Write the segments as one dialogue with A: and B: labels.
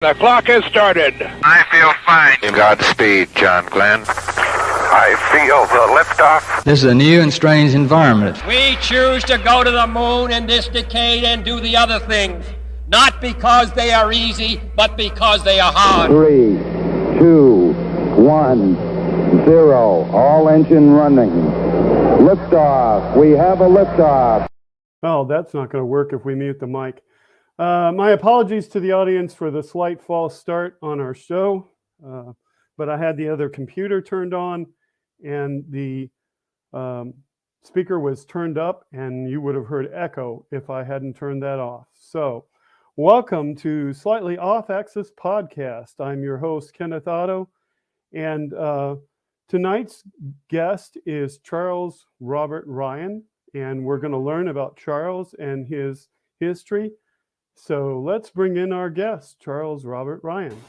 A: The clock has started.
B: I feel fine.
C: Godspeed, John Glenn.
B: I feel the liftoff.
D: This is a new and strange environment.
E: We choose to go to the moon in this decade and do the other things, not because they are easy, but because they are hard.
F: 3, 2, 1, 0. All engine running. Liftoff. We have a liftoff.
G: Oh, that's not going to work if we mute the mic. My apologies to the audience for the slight false start on our show, but I had the other computer turned on and the speaker was turned up, and you would have heard echo if I hadn't turned that off. So welcome to Slightly Off Axis Podcast. I'm your host, Kenneth Otto, and tonight's guest is Charles Robert Ryan, and we're going to learn about Charles and his history. So let's bring in our guest, Charles Robert Ryan.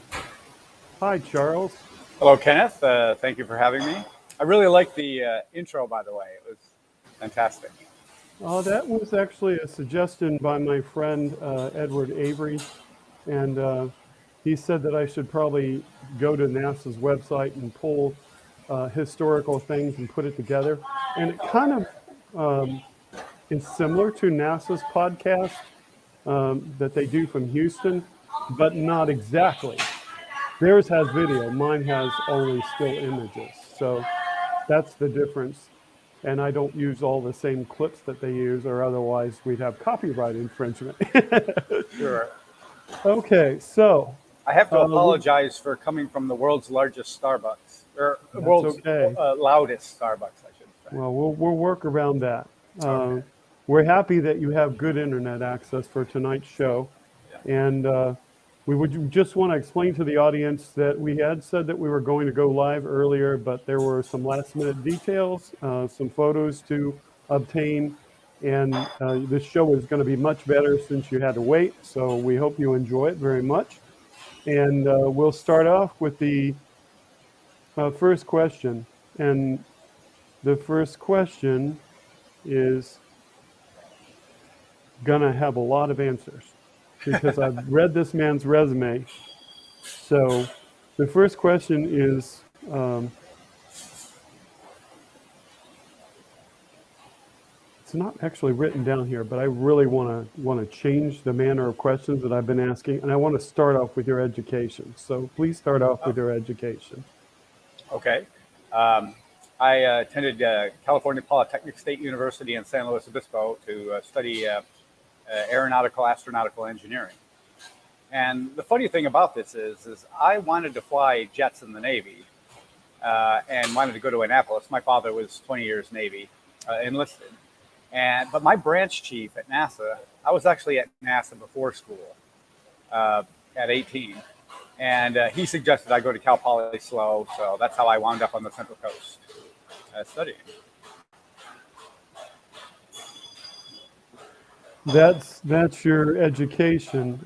G: Hi, Charles.
H: Hello, Kenneth. Thank you for having me. I really liked the intro, by the way. It was fantastic.
G: Oh, that was actually a suggestion by my friend, Edward Avery. And he said that I should probably go to NASA's website and pull historical things and put it together. And it kind of is similar to NASA's podcast that they do from Houston, but not exactly. Theirs has video, mine has only still images. So that's the difference. And I don't use all the same clips that they use, or otherwise we'd have copyright infringement.
H: Sure.
G: Okay, so
H: I have to apologize for coming from the world's largest Starbucks, or world's loudest Starbucks, I should say.
G: Well, we'll work around that.
H: Okay.
G: We're happy that you have good internet access for tonight's show. Yeah. And we would just want to explain to the audience that we had said that we were going to go live earlier, but there were some last minute details, some photos to obtain, and this show is going to be much better since you had to wait. So we hope you enjoy it very much. And we'll start off with the first question. And the first question is gonna have a lot of answers because I've read this man's resume. So the first question is, it's not actually written down here, but I really want to change the manner of questions that I've been asking, and I want to start off with your education. So please start off with your education.
H: Okay. I attended California Polytechnic State University in San Luis Obispo to study aeronautical astronautical engineering. And the funny thing about this is I wanted to fly jets in the Navy and wanted to go to Annapolis. My father was 20 years Navy, enlisted. But my branch chief at NASA, I was actually at NASA before school at 18. And he suggested I go to Cal Poly SLO, so that's how I wound up on the Central Coast studying.
G: That's your education.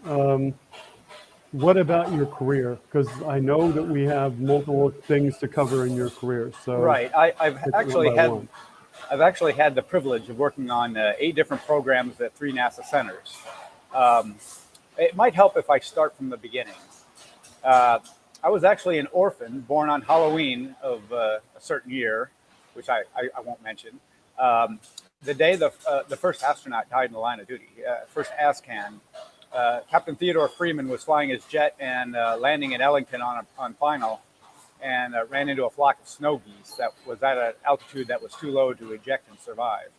G: What about your career? Because I know that we have multiple things to cover in your career. So
H: right, I've actually had the privilege of working on 8 different programs at 3 NASA centers. It might help if I start from the beginning. I was actually an orphan born on Halloween of a certain year, which I won't mention. The day the first astronaut died in the line of duty, first ASCAN, Captain Theodore Freeman was flying his jet and landing in Ellington on final, and ran into a flock of snow geese that was at an altitude that was too low to eject and survive.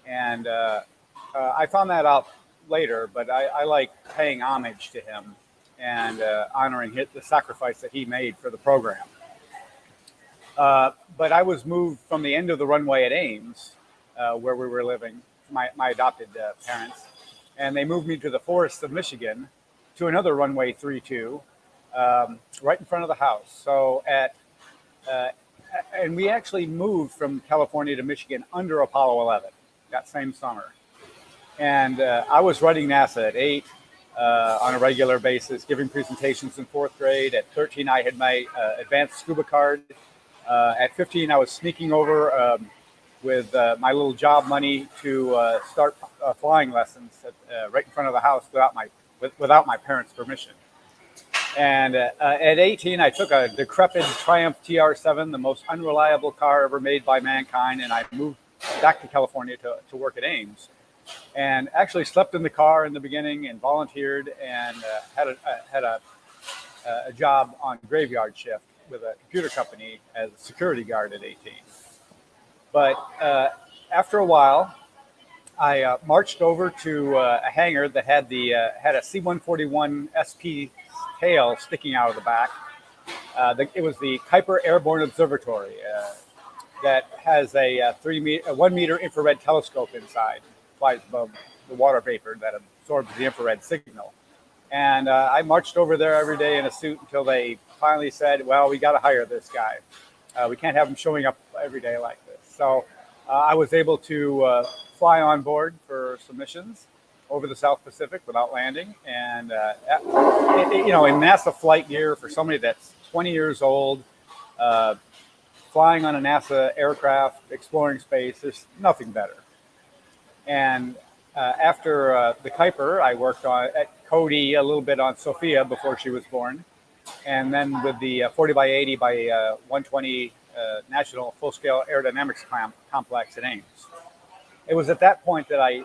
H: And I found that out later, but I like paying homage to him and honoring the sacrifice that he made for the program. But I was moved from the end of the runway at Ames, where we were living, my adopted parents, and they moved me to the forests of Michigan to another runway 32, right in front of the house. So and we actually moved from California to Michigan under Apollo 11 that same summer. And I was running NASA at 8 on a regular basis, giving presentations in 4th grade. At 13, I had my advanced scuba card. At 15, I was sneaking over with my little job money to start flying lessons right in front of the house without my parents' permission. And at 18, I took a decrepit Triumph TR7, the most unreliable car ever made by mankind, and I moved back to California to work at Ames. And actually slept in the car in the beginning and volunteered and had a job on graveyard shift with a computer company as a security guard at 18. But after a while, I marched over to a hangar that had a C-141 SP tail sticking out of the back. It was the Kuiper Airborne Observatory that has a 1 meter infrared telescope inside, flies above the water vapor that absorbs the infrared signal. And I marched over there every day in a suit until they finally said, well, we got to hire this guy. We can't have him showing up every day like this. So I was able to fly on board for some missions over the South Pacific without landing. And, in NASA flight gear for somebody that's 20 years old, flying on a NASA aircraft, exploring space, there's nothing better. And after the Kuiper, I worked at Cody a little bit on Sophia before she was born. And then with the 40 by 80 by 120 National Full-Scale Aerodynamics Complex at Ames. It was at that point that I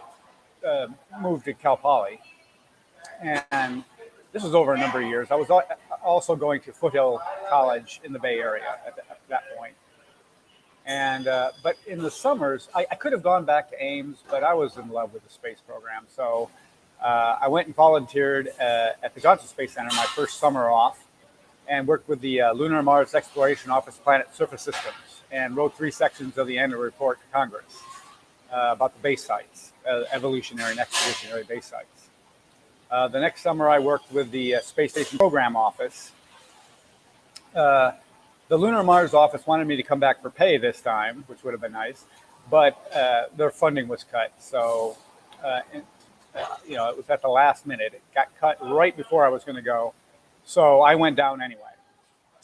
H: moved to Cal Poly. And this was over a number of years. I was also going to Foothill College in the Bay Area at that point. And but in the summers, I could have gone back to Ames, but I was in love with the space program. So I went and volunteered at the Johnson Space Center my first summer off and worked with the Lunar Mars Exploration Office Planet Surface Systems and wrote 3 sections of the annual report to Congress about the base sites, evolutionary and expeditionary base sites. The next summer, I worked with the Space Station Program Office. The Lunar Mars office wanted me to come back for pay this time, which would have been nice, but their funding was cut. So, it was at the last minute. It got cut right before I was going to go. So I went down anyway.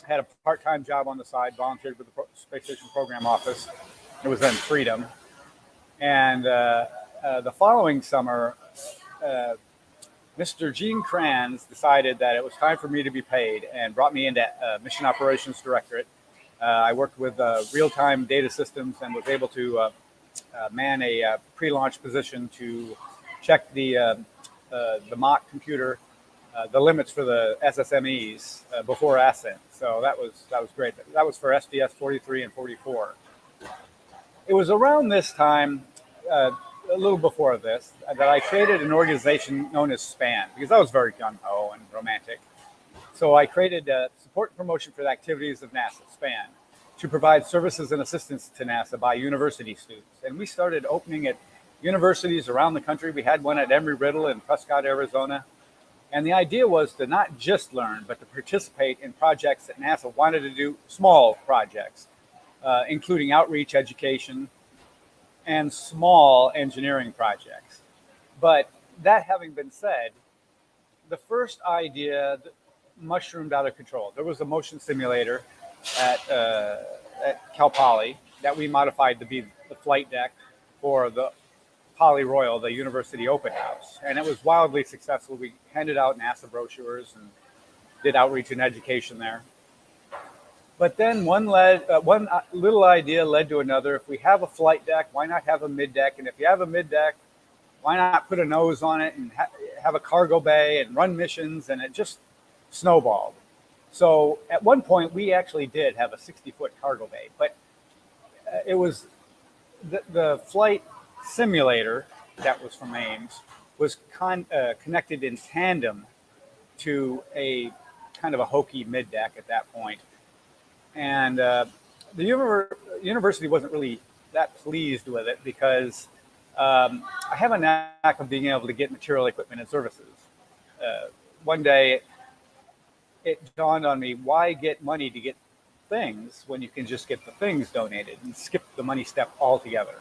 H: Had a part-time job on the side, volunteered with the Space Station Program Office. It was then Freedom. And the following summer, Mr. Gene Kranz decided that it was time for me to be paid and brought me into Mission Operations Directorate. I worked with real-time data systems and was able to man a pre-launch position to check the mock computer, the limits for the SSMEs before ascent. So that was great. That was for SDS 43 and 44. It was around this time, a little before this, that I created an organization known as SPAN, because I was very gung-ho and romantic. So I created support and promotion for the activities of NASA, SPAN, to provide services and assistance to NASA by university students. And we started opening at universities around the country. We had one at Embry-Riddle in Prescott, Arizona. And the idea was to not just learn, but to participate in projects that NASA wanted to do, small projects, including outreach education and small engineering projects. But that having been said, the first idea mushroomed out of control. There was a motion simulator at Cal Poly that we modified to be the flight deck for the Poly Royal, the university open house. And it was wildly successful. We handed out NASA brochures and did outreach and education there. But then one little idea led to another. If we have a flight deck, why not have a mid deck? And if you have a mid deck, why not put a nose on it and have a cargo bay and run missions? And it just snowballed. So at one point, we actually did have a 60-foot cargo bay, but it was the flight simulator that was from Ames was connected in tandem to a kind of a hokey mid deck at that point. And the university wasn't really that pleased with it because I have a knack of being able to get material, equipment, and services. One day, it dawned on me, why get money to get things when you can just get the things donated and skip the money step altogether?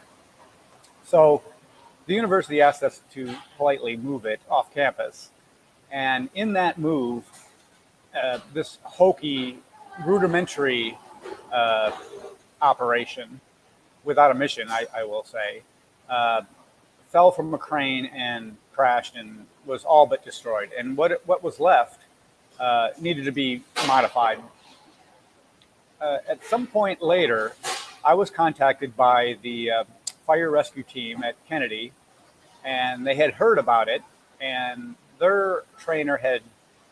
H: So the university asked us to politely move it off campus. And in that move, this hokey, rudimentary operation, without a mission, I will say, fell from a crane and crashed and was all but destroyed. And what was left needed to be modified. At some point later, I was contacted by the fire rescue team at Kennedy, and they had heard about it, and their trainer had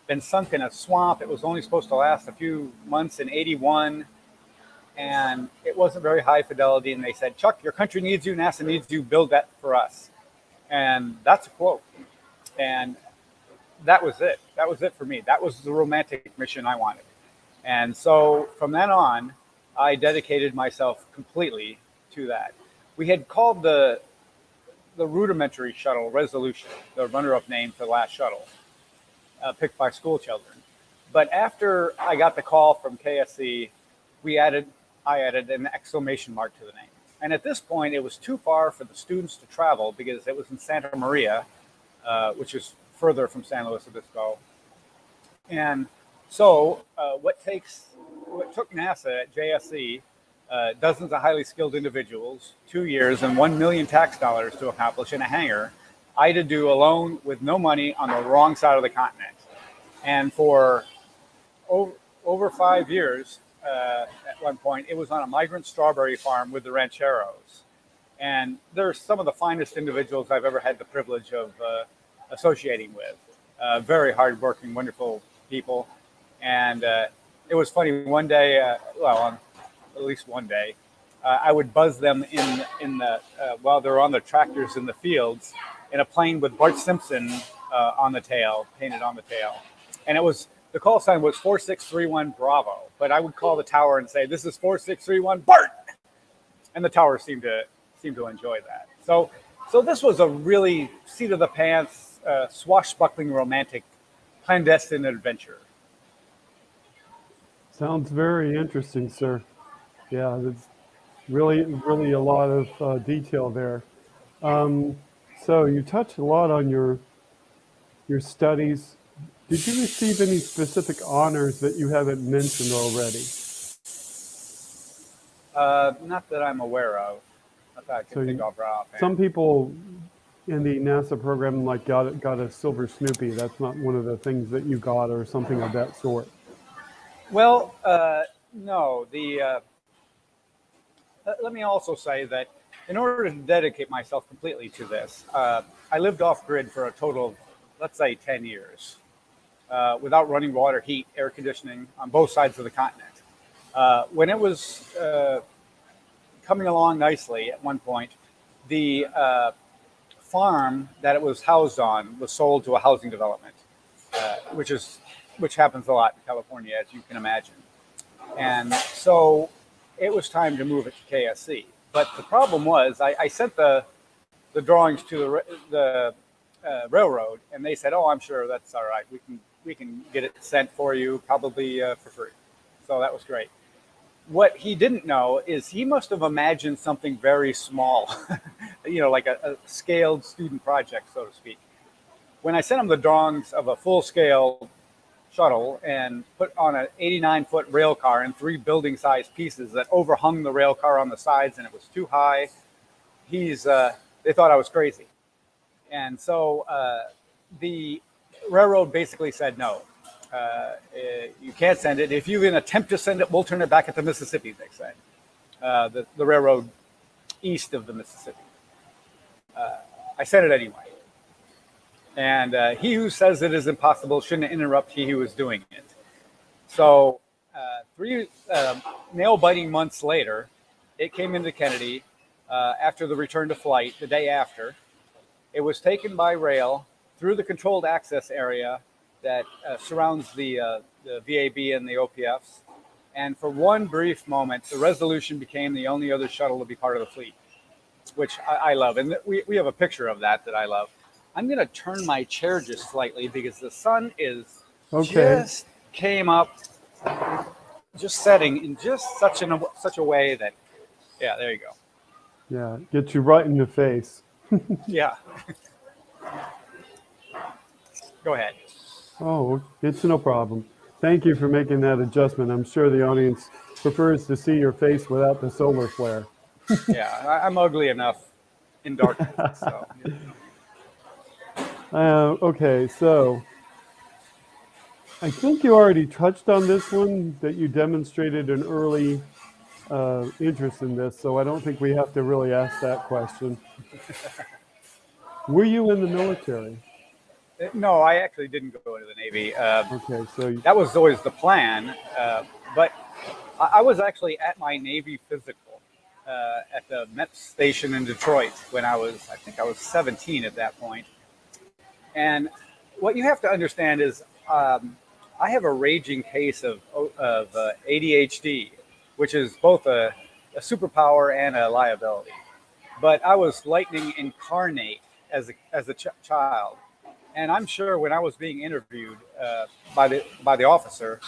H: been sunk in a swamp. It was only supposed to last a few months in '81, and it wasn't very high fidelity. And they said, "Chuck, your country needs you. NASA needs you. Build that for us." And that's a quote. And that was it. That was it for me. That was the romantic mission I wanted. And so from then on, I dedicated myself completely to that. We had called the rudimentary shuttle Resolution, the runner-up name for the last shuttle, picked by school children. But after I got the call from KSC, I added an exclamation mark to the name. And at this point, it was too far for the students to travel because it was in Santa Maria, which is further from San Luis Obispo. And so what took NASA at JSC dozens of highly skilled individuals, 2 years and $1 million tax dollars to accomplish in a hangar, I had to do alone with no money on the wrong side of the continent. And for over 5 years, at one point, it was on a migrant strawberry farm with the rancheros. And they're some of the finest individuals I've ever had the privilege of associating with. Very hardworking, wonderful people. And it was funny, one day, at least one day, I would buzz them in the while they're on the tractors in the fields in a plane with Bart Simpson on the tail, painted on the tail. And the call sign was 4631 Bravo, but I would call the tower and say, "This is 4631 Bart," and the tower seemed to enjoy that. So this was a really seat of the pants, swashbuckling, romantic, clandestine adventure.
G: Sounds very interesting, sir. Yeah, that's really a lot of detail there. So you touched a lot on your studies. Did you receive any specific honors that you haven't mentioned already?
H: Not that I'm aware of. Not that I can think of right offhand.
G: Some people in the NASA program got a silver Snoopy. That's not one of the things that you got, or something of that sort.
H: Well, no. Let me also say that in order to dedicate myself completely to this, I lived off grid for a total of, let's say, 10 years. Without running water, heat, air conditioning on both sides of the continent. When it was coming along nicely at one point, the farm that it was housed on was sold to a housing development, which happens a lot in California, as you can imagine. And so it was time to move it to KSC. But the problem was I sent the drawings to the railroad, and they said, "Oh, I'm sure that's all right. We can get it sent for you, probably for free." So that was great. What he didn't know is he must have imagined something very small, like a scaled student project, so to speak. When I sent him the drawings of a full-scale shuttle and put on an 89-foot rail car in 3 building-sized pieces that overhung the rail car on the sides, and it was too high, they thought I was crazy. And so the railroad basically said, "No, you can't send it. If you even attempt to send it, we'll turn it back at the Mississippi," they said. The railroad east of the Mississippi. I sent it anyway. And he who says it is impossible shouldn't interrupt he who is doing it. So 3 nail-biting months later, it came into Kennedy after the return to flight, the day after. It was taken by rail through the controlled access area that surrounds the VAB and the OPFs. And for one brief moment, the Resolution became the only other shuttle to be part of the fleet, which I love. And we have a picture of that I love. I'm going to turn my chair just slightly because the sun just came up, just setting in just such a way that, yeah, there you go.
G: Yeah, get you right in the face.
H: Yeah. Go ahead.
G: Oh, it's no problem. Thank you for making that adjustment. I'm sure the audience prefers to see your face without the solar flare.
H: Yeah, I'm ugly enough in darkness. So.
G: Okay, so I think you already touched on this one, that you demonstrated an early interest in this, so I don't think we have to really ask that question. Were you in the military?
H: No, I actually didn't go into the Navy.
G: Okay, so
H: That was always the plan, but I was actually at my Navy physical at the Met Station in Detroit when I think I was 17 at that point. And what you have to understand is I have a raging case of ADHD, which is both a superpower and a liability. But I was lightning incarnate as a child. And I'm sure when I was being interviewed by the officer,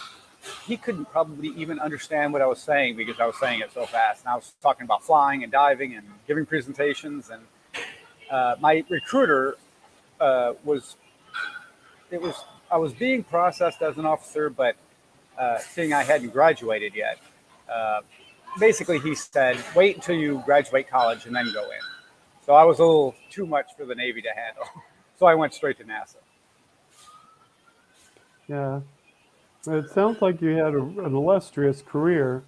H: he couldn't probably even understand what I was saying because I was saying it so fast. And I was talking about flying and diving and giving presentations. And my recruiter I was being processed as an officer, but seeing I hadn't graduated yet, basically he said, wait until you graduate college and then go in. So I was a little too much for the Navy to handle. So I went straight to NASA.
G: yeah, it sounds like you had an illustrious career.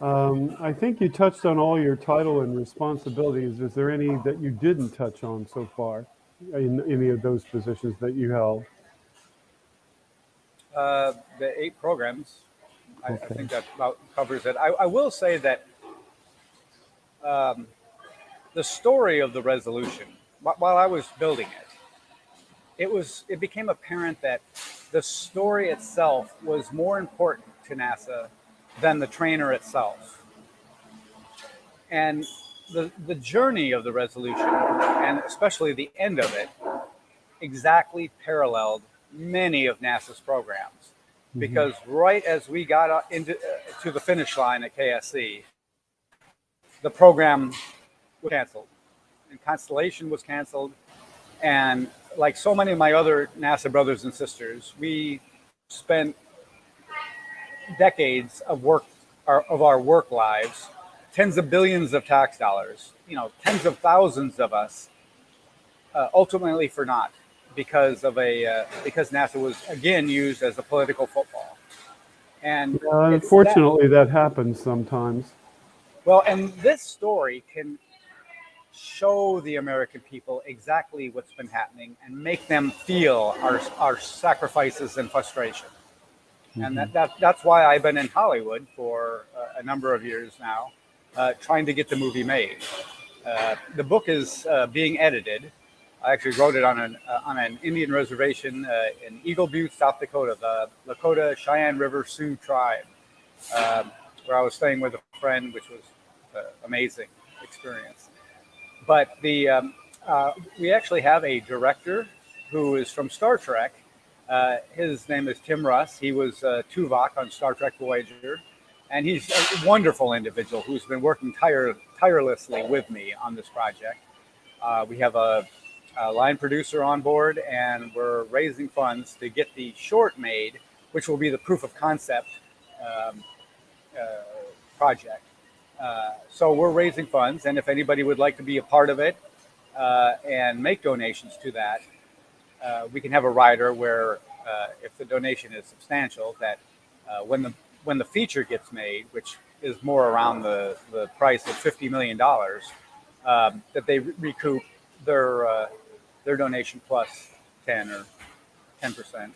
G: I think you touched on all your title and responsibilities. Is there any that you didn't touch on so far in any of those positions that you held?
H: The 8 programs, I
G: Okay.
H: think that about covers it. I will say that the story of the resolution, while I was building it became apparent that the story itself was more important to NASA than the trainer itself. And the journey of the resolution, and especially the end of it, exactly paralleled many of NASA's programs. Because right as we got into to the finish line at KSC, the program was canceled, and Constellation was canceled, and like so many of my other NASA brothers and sisters, we spent decades of our work lives, tens of billions of tax dollars, tens of thousands of us, ultimately for naught, because NASA was again used as a political football. And
G: Unfortunately, that happens sometimes.
H: Well, and this story can show the American people exactly what's been happening and make them feel our sacrifices and frustration. And that's why I've been in Hollywood for a number of years now, trying to get the movie made. The book is being edited. I actually wrote it on an Indian reservation in Eagle Butte, South Dakota, the Lakota Cheyenne River Sioux tribe, where I was staying with a friend, which was an amazing experience. But we actually have a director who is from Star Trek. His name is Tim Russ. He was Tuvok on Star Trek Voyager, and he's a wonderful individual who's been working tirelessly with me on this project. We have a line producer on board, and we're raising funds to get the short made, which will be the proof of concept project. So we're raising funds, and if anybody would like to be a part of it and make donations to that, we can have a rider where if the donation is substantial, that when the feature gets made, which is more around the price of $50 million, that they recoup their donation plus 10 or 10%,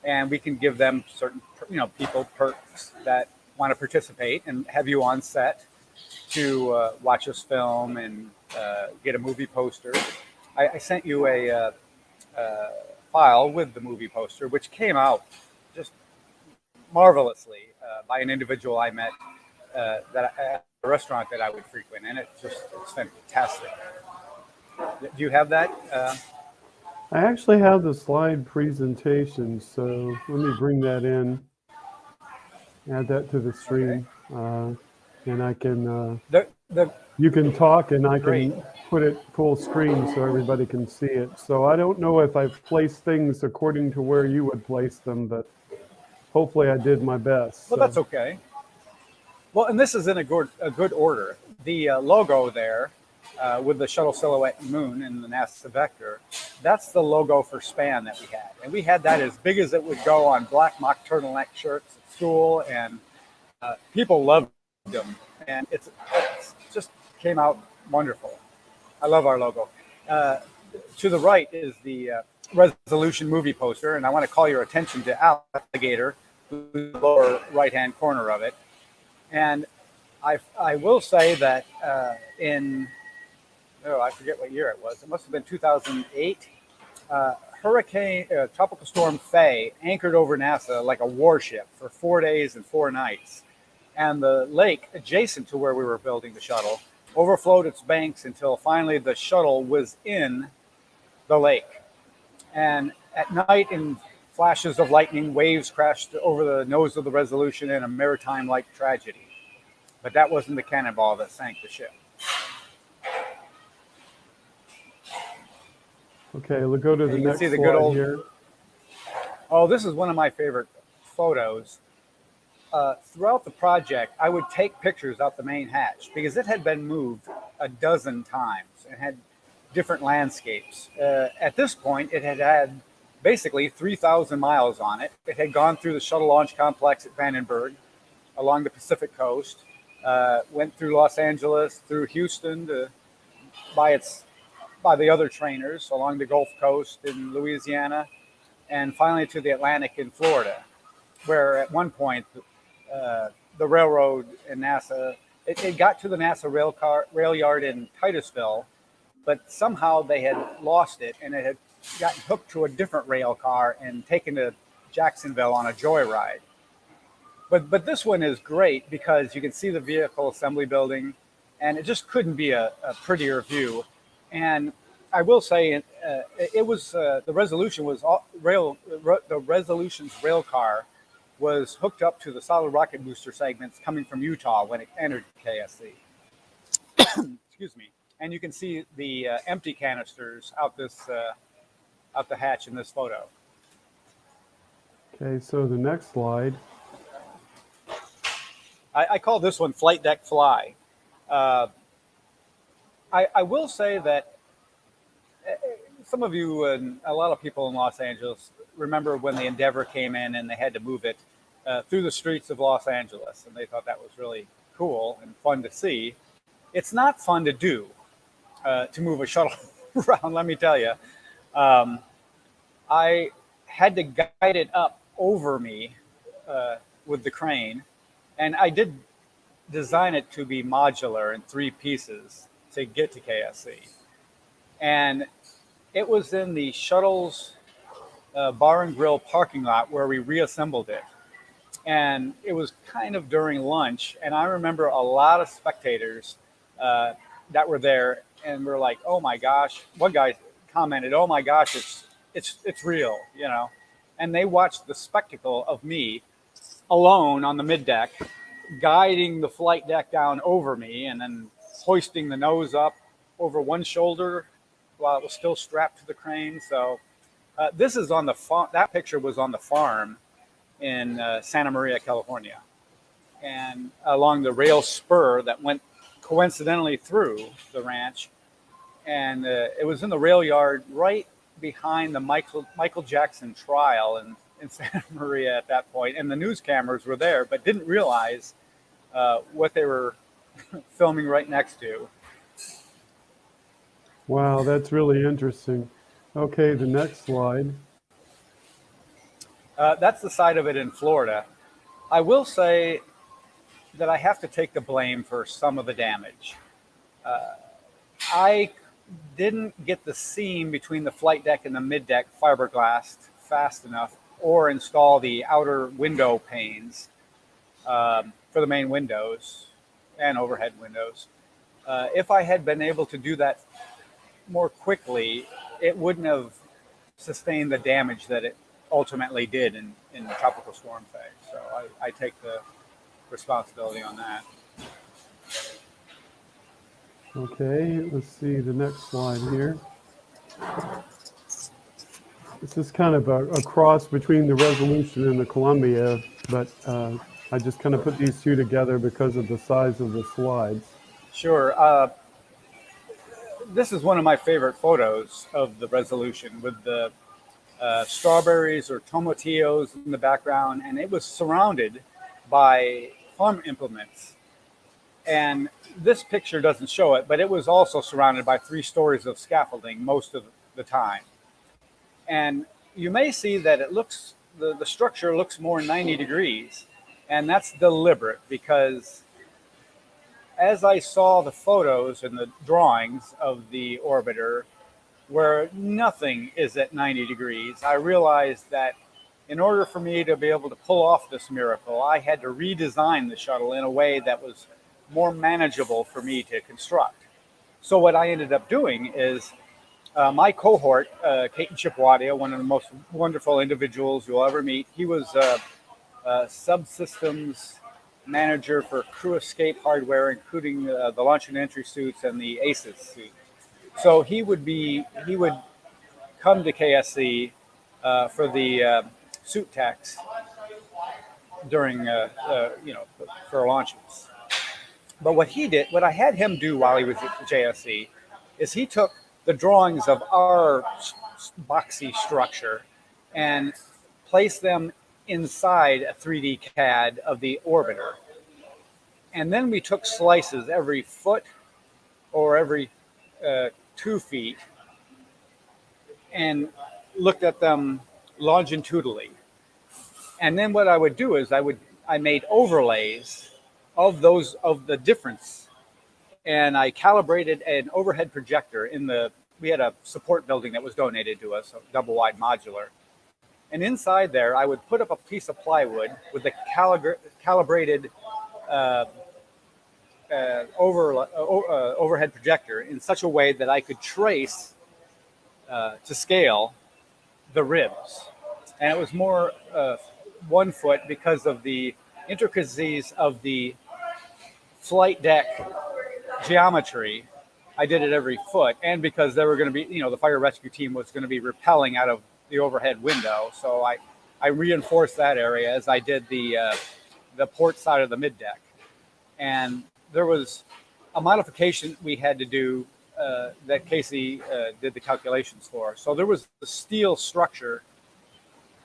H: and we can give them certain people perks that want to participate and have you on set to watch us film and get a movie poster. I sent you a file with the movie poster, which came out just marvelously by an individual I met at a restaurant that I would frequent, and it's fantastic. Do you have that?
G: I actually have the slide presentation, so let me bring that in, add that to the stream, and I can, you can talk and I can put it full screen so everybody can see it. So I don't know if I've placed things according to where you would place them, but hopefully I did my best.
H: Well, that's okay. Well, and this is in a good order. The logo there with the shuttle silhouette and moon and the NASA vector, that's the logo for SPAN that we had. And we had that as big as it would go on black mock turtleneck shirts at school, and people loved them. And it's just came out wonderful. I love our logo. To the right is the Resolution movie poster, and I want to call your attention to Alligator, who's in the lower right-hand corner of it. And I will say that I forget what year it was. It must have been 2008. Tropical Storm Faye anchored over NASA like a warship for 4 days and 4 nights. And the lake adjacent to where we were building the shuttle overflowed its banks until finally the shuttle was in the lake. And at night, in flashes of lightning, waves crashed over the nose of the Resolution in a maritime-like tragedy. But that wasn't the cannonball that sank the ship.
G: Okay, we'll go to the next
H: see the
G: slide
H: good old
G: here.
H: Oh, this is one of my favorite photos. Throughout the project, I would take pictures out the main hatch because it had been moved a dozen times and had different landscapes. At this point, it had basically 3,000 miles on it. It had gone through the shuttle launch complex at Vandenberg, along the Pacific coast, went through Los Angeles, through Houston by the other trainers along the Gulf Coast in Louisiana, and finally to the Atlantic in Florida, where at one point the railroad and NASA, it got to the NASA rail yard in Titusville, but somehow they had lost it and it had gotten hooked to a different rail car and taken to Jacksonville on a joyride. But this one is great because you can see the vehicle assembly building, and it just couldn't be a prettier view. And I will say, it was the Resolution's rail car was hooked up to the solid rocket booster segments coming from Utah when it entered KSC. Excuse me. And you can see the empty canisters out the hatch in this photo.
G: Okay, so the next slide.
H: I call this one Flight Deck Fly. I will say that some of you and a lot of people in Los Angeles remember when the Endeavour came in and they had to move it through the streets of Los Angeles, and they thought that was really cool and fun to see. It's not fun to do, to move a shuttle around, let me tell you. I had to guide it up over me with the crane, and I did design it to be modular in 3 pieces to get to KSC. And it was in the shuttle's bar and grill parking lot where we reassembled it. And it was kind of during lunch, and I remember a lot of spectators that were there and were like, "Oh my gosh!" One guy commented, "Oh my gosh, it's real," you know. And they watched the spectacle of me alone on the mid deck, guiding the flight deck down over me, and then hoisting the nose up over one shoulder while it was still strapped to the crane. So this is on the farm. That picture was on the farm in Santa Maria, California, and along the rail spur that went coincidentally through the ranch. And it was in the rail yard right behind the Michael Jackson trial in Santa Maria at that point. And the news cameras were there, but didn't realize what they were filming right next to.
G: Wow, that's really interesting. Okay, the next slide.
H: That's the side of it in Florida. I will say that I have to take the blame for some of the damage. I didn't get the seam between the flight deck and the mid deck fiberglass fast enough, or install the outer window panes for the main windows and overhead windows. If I had been able to do that more quickly, it wouldn't have sustained the damage that it ultimately did in Tropical Storm Faye. So I take the responsibility on that.
G: Okay, let's see the next slide here. This is kind of a cross between the Resolution and the Columbia, but I just kind of put these two together because of the size of the slides.
H: Sure. this is one of my favorite photos of the resolution, with the strawberries or tomatillos in the background, and it was surrounded by farm implements. And this picture doesn't show it, but it was also surrounded by 3 stories of scaffolding most of the time. And you may see that it looks, the structure looks more 90 degrees, and that's deliberate, because as I saw the photos and the drawings of the orbiter where nothing is at 90 degrees, I realized that in order for me to be able to pull off this miracle, I had to redesign the shuttle in a way that was more manageable for me to construct. So what I ended up doing is my cohort, Kate and Chippewadia, one of the most wonderful individuals you'll ever meet, he was a subsystems manager for crew escape hardware, including the launch and entry suits and the ACES suit. So he would come to KSC for the suit techs during for launches. But what I had him do while he was at JSC is he took the drawings of our boxy structure and placed them inside a 3D CAD of the orbiter. And then we took slices every foot or every 2 feet and looked at them longitudinally. And then what I would do is I made overlays of the difference, and I calibrated an overhead projector we had a support building that was donated to us, a double wide modular. And inside there, I would put up a piece of plywood with the calibrated overhead projector in such a way that I could trace to scale the ribs. And it was more 1 foot because of the intricacies of the flight deck geometry. I did it every foot, and because they were going to be, the fire rescue team was going to be rappelling out of the overhead window, so I reinforced that area as I did the port side of the mid deck. And there was a modification we had to do that Casey did the calculations for. So there was the steel structure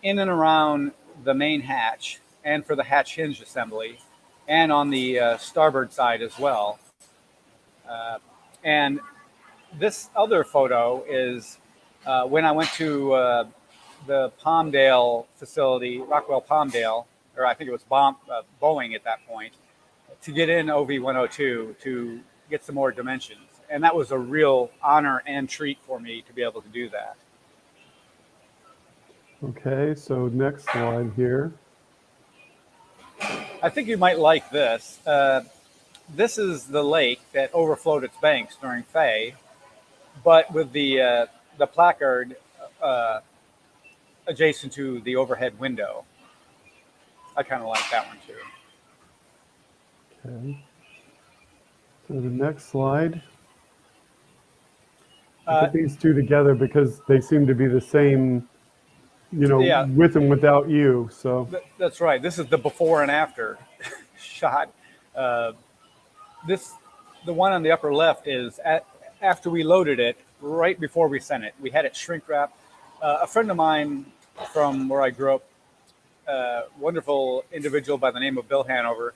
H: in and around the main hatch, and for the hatch hinge assembly, and on the starboard side as well. And this other photo is when I went to the Palmdale facility, Rockwell Palmdale, or I think it was Boeing at that point, to get in OV-102 to get some more dimensions. And that was a real honor and treat for me to be able to do that.
G: Okay, so next slide here.
H: I think you might like this. This is the lake that overflowed its banks during Faye, but with the placard adjacent to the overhead window. I kind of like that one too.
G: Okay. So the next slide. I put these two together because they seem to be the same,
H: Yeah.
G: with and without you. So
H: That's right. This is the before and after shot. The one on the upper left is after we loaded it, right before we sent it. We had it shrink wrapped. A friend of mine from where I grew up, wonderful individual by the name of Bill Hanover,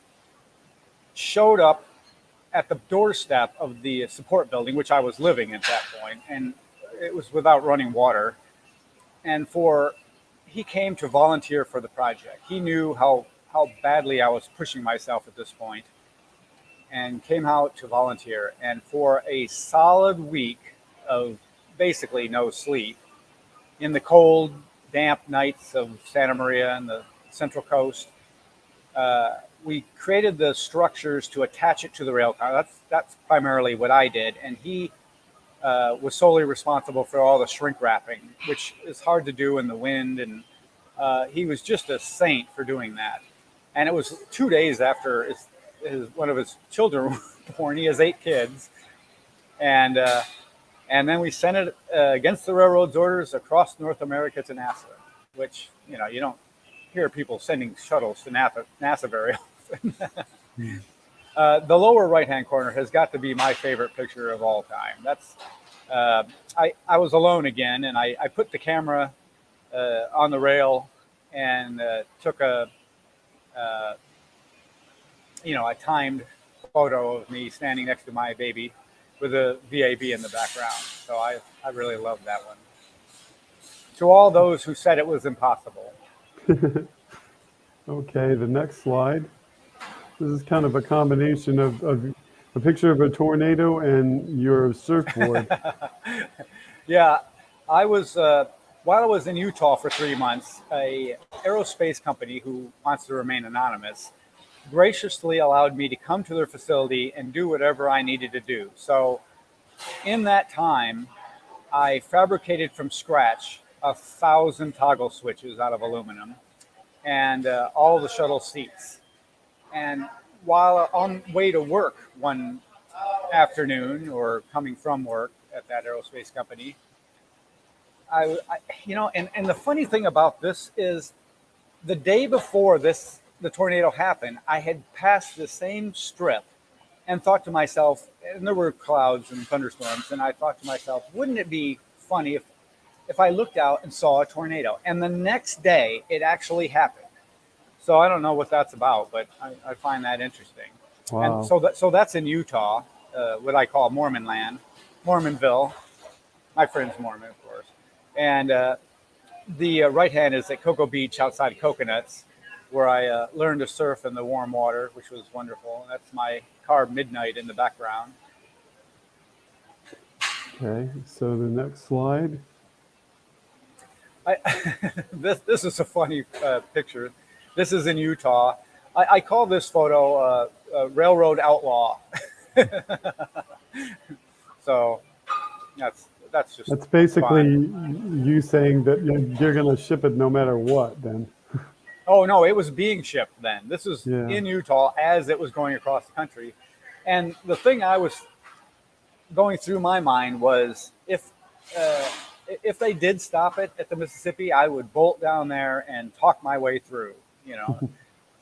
H: showed up at the doorstep of the support building, which I was living at that point, and it was without running water. And he came to volunteer for the project. He knew how badly I was pushing myself at this point, and came out to volunteer. And for a solid week of basically no sleep, in the cold, damp nights of Santa Maria and the Central Coast, we created the structures to attach it to the rail car. That's primarily what I did, and he was solely responsible for all the shrink wrapping, which is hard to do in the wind, and he was just a saint for doing that. And it was 2 days after one of his children were born. He has 8 kids, and then we sent it against the railroad's orders across North America to NASA, which you don't hear people sending shuttles to NASA very often. The lower right-hand corner has got to be my favorite picture of all time. I was alone again, and I put the camera on the rail and took a timed photo of me standing next to my baby with a VAB in the background. So I really loved that one. To all those who said it was impossible.
G: Okay, the next slide. This is kind of a combination of a picture of a tornado and your surfboard.
H: Yeah, I was while I was in Utah for 3 months, a aerospace company who wants to remain anonymous graciously allowed me to come to their facility and do whatever I needed to do. So in that time, I fabricated from scratch 1,000 toggle switches out of aluminum and all the shuttle seats. And while on way to work one afternoon or coming from work at that aerospace company, I and the funny thing about this is the day before the tornado happened, I had passed the same strip and thought to myself, and there were clouds and thunderstorms, and I thought to myself, wouldn't it be funny if I looked out and saw a tornado? And the next day, it actually happened. So I don't know what that's about, but I find that interesting.
G: Wow.
H: And so that's in Utah, what I call Mormon land, Mormonville. My friend's Mormon, of course. And the right hand is at Cocoa Beach outside Coconuts, where I learned to surf in the warm water, which was wonderful. That's my car Midnight in the background.
G: Okay, so the next slide.
H: This is a funny picture. This is in Utah. I call this photo Railroad Outlaw. So that's
G: basically
H: fun.
G: You saying that you're going to ship it no matter what then.
H: Oh, no, it was being shipped then. This is
G: Yeah.
H: in Utah as it was going across the country. And the thing I was going through my mind was if they did stop it at the Mississippi, I would bolt down there and talk my way through,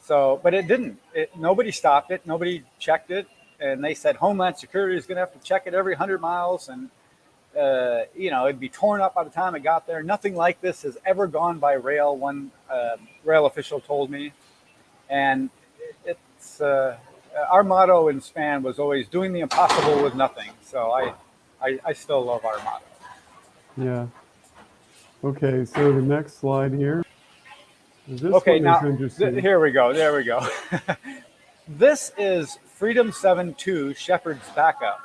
H: So, but it didn't. Nobody stopped it. Nobody checked it. And they said Homeland Security is going to have to check it every 100 miles. And, it'd be torn up by the time it got there. Nothing like this has ever gone by rail, one rail official told me. And it's our motto in SPAN was always doing the impossible with nothing. So I still love our motto.
G: Yeah. Okay, so the next slide here. This
H: Okay,
G: one
H: now
G: is interesting.
H: here we go. There we go. This is Freedom 7-2 Shepard's backup.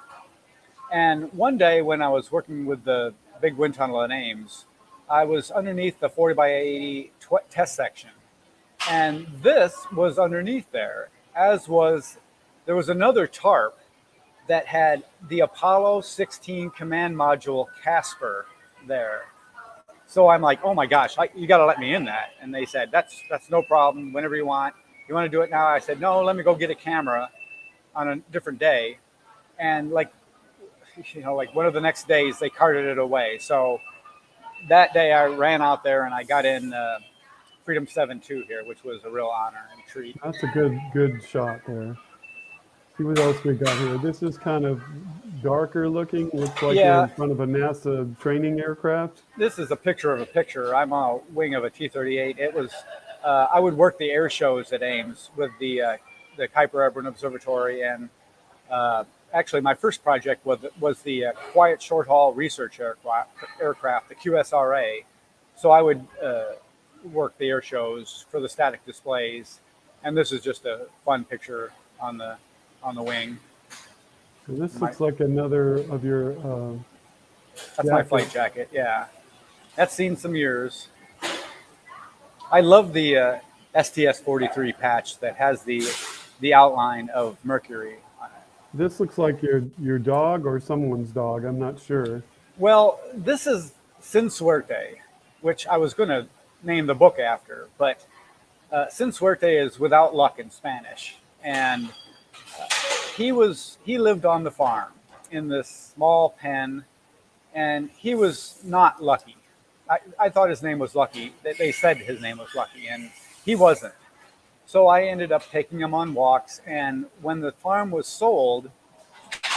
H: And one day when I was working with the big wind tunnel at Ames, I was underneath the 40 by 80 test section. And this was underneath there, there was another tarp that had the Apollo 16 command module Casper there. So I'm like, oh my gosh, you got to let me in that. And they said, that's no problem, whenever you want. You want to do it now? I said, no, let me go get a camera on a different day. And like one of the next days, they carted it away. So that day I ran out there and I got in Freedom 7-2 here, which was a real honor and treat.
G: That's a good shot there. See what else we got here. This is kind of darker looking. Looks like you're in front of a NASA training aircraft.
H: This is a picture of a picture. I'm on a wing of a T-38. It was, I would work the air shows at Ames with the Kuiper Airborne Observatory. And actually my first project was the Quiet Short Haul Research aircraft, the QSRA. So I would work the air shows for the static displays. And this is just a fun picture on the wing.
G: And this looks like another of your
H: that's my flight jacket. Yeah, that's seen some years. I love the STS-43 patch that has the outline of Mercury on it.
G: This looks like your dog or someone's dog. I'm not sure.
H: Well, this is Sin Suerte, which I was going to name the book after, but Sin Suerte is without luck in Spanish. And he lived on the farm in this small pen, and he was not lucky. I thought his name was Lucky. They said his name was Lucky, and he wasn't. So I ended up taking him on walks, and when the farm was sold,